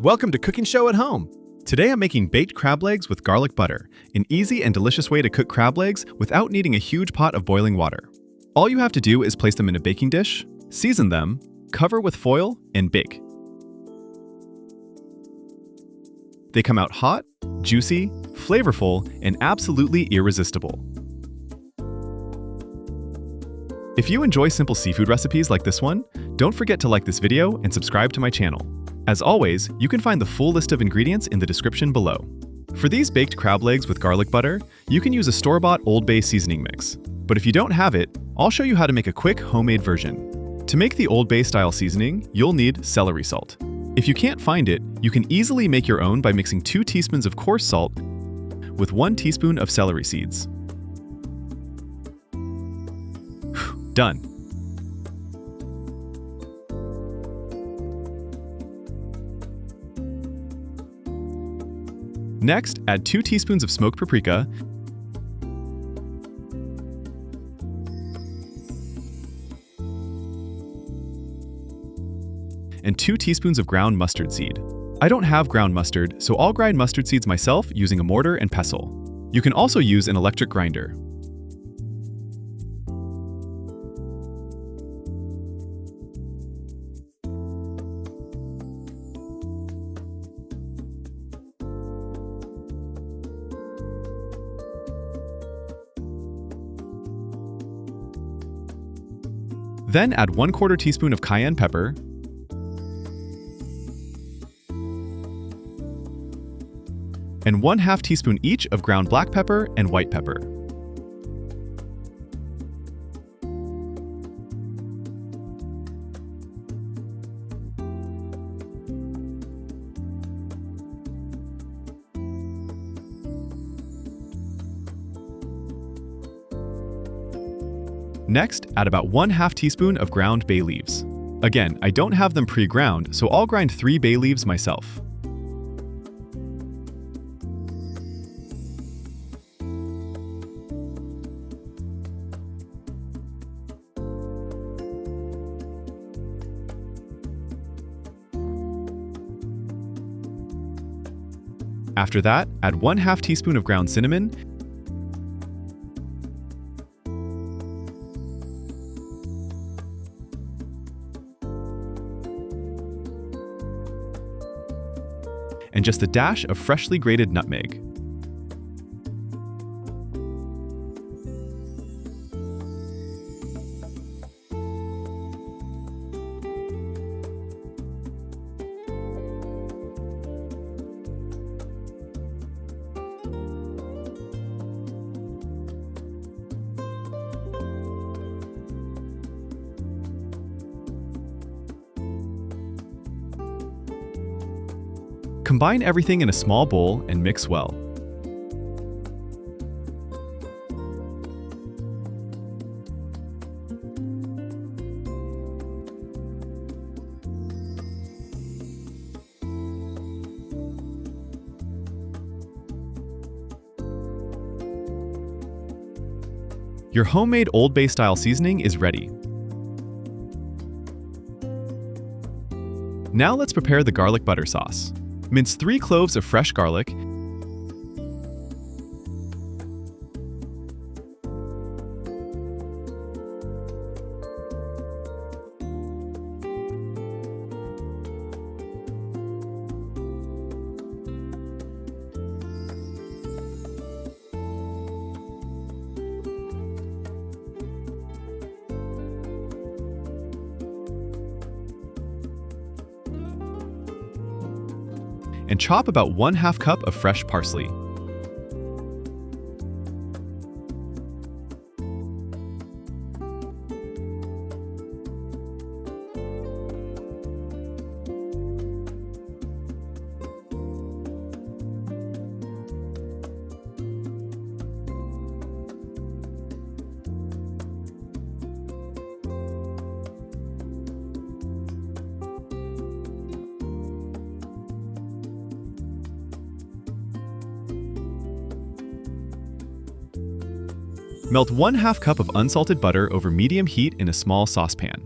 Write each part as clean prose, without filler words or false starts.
Welcome to Cooking Show at Home. Today I'm making baked crab legs with garlic butter, an easy and delicious way to cook crab legs without needing a huge pot of boiling water. All you have to do is place them in a baking dish, season them, cover with foil, and bake. They come out hot, juicy, flavorful, and absolutely irresistible. If you enjoy simple seafood recipes like this one, don't forget to like this video and subscribe to my channel. As always, you can find the full list of ingredients in the description below. For these baked crab legs with garlic butter, you can use a store-bought Old Bay seasoning mix. But if you don't have it, I'll show you how to make a quick homemade version. To make the Old Bay style seasoning, you'll need celery salt. If you can't find it, you can easily make your own by mixing 2 teaspoons of coarse salt with 1 teaspoon of celery seeds. Done. Next, add 2 teaspoons of smoked paprika and 2 teaspoons of ground mustard seed. I don't have ground mustard, so I'll grind mustard seeds myself using a mortar and pestle. You can also use an electric grinder. Then add 1/4 teaspoon of cayenne pepper and 1/2 teaspoon each of ground black pepper and white pepper. Next, add about 1/2 teaspoon of ground bay leaves. Again, I don't have them pre-ground, so I'll grind 3 bay leaves myself. After that, add 1/2 teaspoon of ground cinnamon and just a dash of freshly grated nutmeg. Combine everything in a small bowl and mix well. Your homemade Old Bay style seasoning is ready. Now let's prepare the garlic butter sauce. Mince 3 cloves of fresh garlic and chop about 1/2 cup of fresh parsley. Melt 1/2 cup of unsalted butter over medium heat in a small saucepan.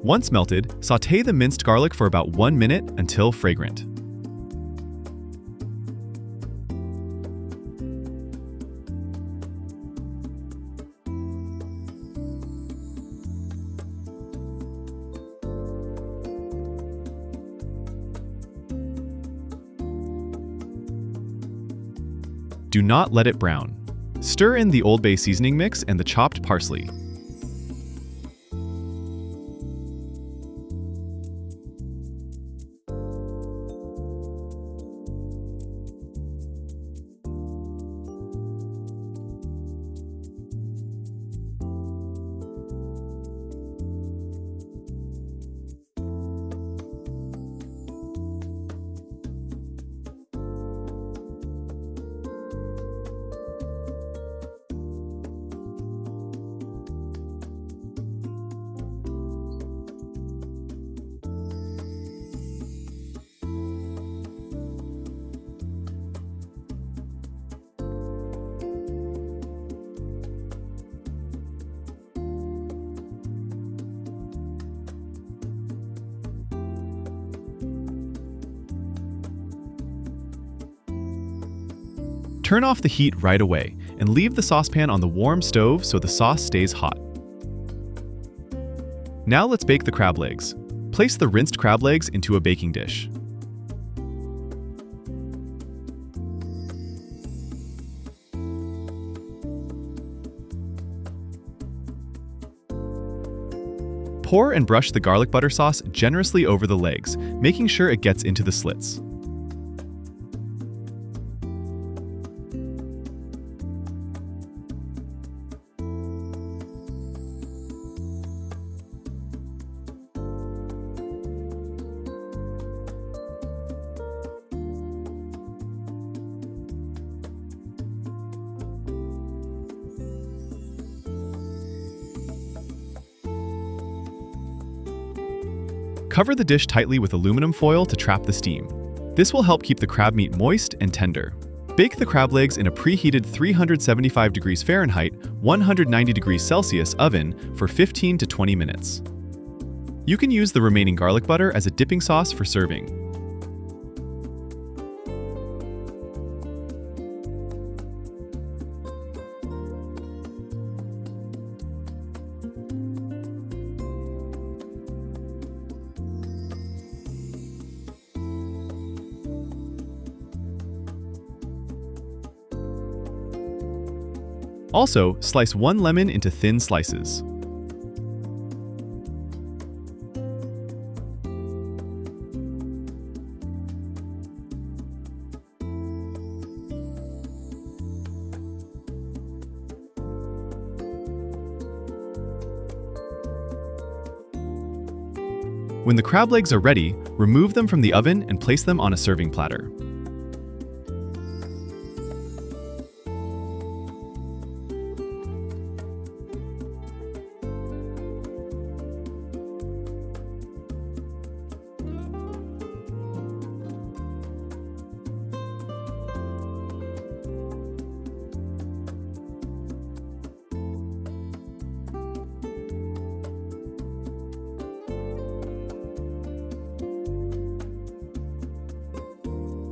Once melted, sauté the minced garlic for about 1 minute until fragrant. Do not let it brown. Stir in the Old Bay seasoning mix and the chopped parsley. Turn off the heat right away and leave the saucepan on the warm stove so the sauce stays hot. Now let's bake the crab legs. Place the rinsed crab legs into a baking dish. Pour and brush the garlic butter sauce generously over the legs, making sure it gets into the slits. Cover the dish tightly with aluminum foil to trap the steam. This will help keep the crab meat moist and tender. Bake the crab legs in a preheated 375 degrees Fahrenheit, 190 degrees Celsius oven for 15 to 20 minutes. You can use the remaining garlic butter as a dipping sauce for serving. Also, slice 1 lemon into thin slices. When the crab legs are ready, remove them from the oven and place them on a serving platter.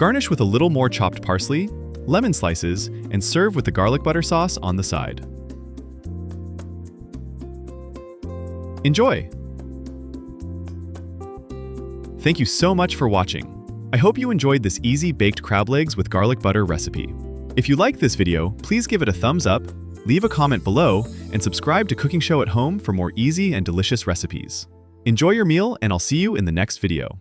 Garnish with a little more chopped parsley, lemon slices, and serve with the garlic butter sauce on the side. Enjoy! Thank you so much for watching. I hope you enjoyed this easy baked crab legs with garlic butter recipe. If you liked this video, please give it a thumbs up, leave a comment below, and subscribe to Cooking Show at Home for more easy and delicious recipes. Enjoy your meal, and I'll see you in the next video.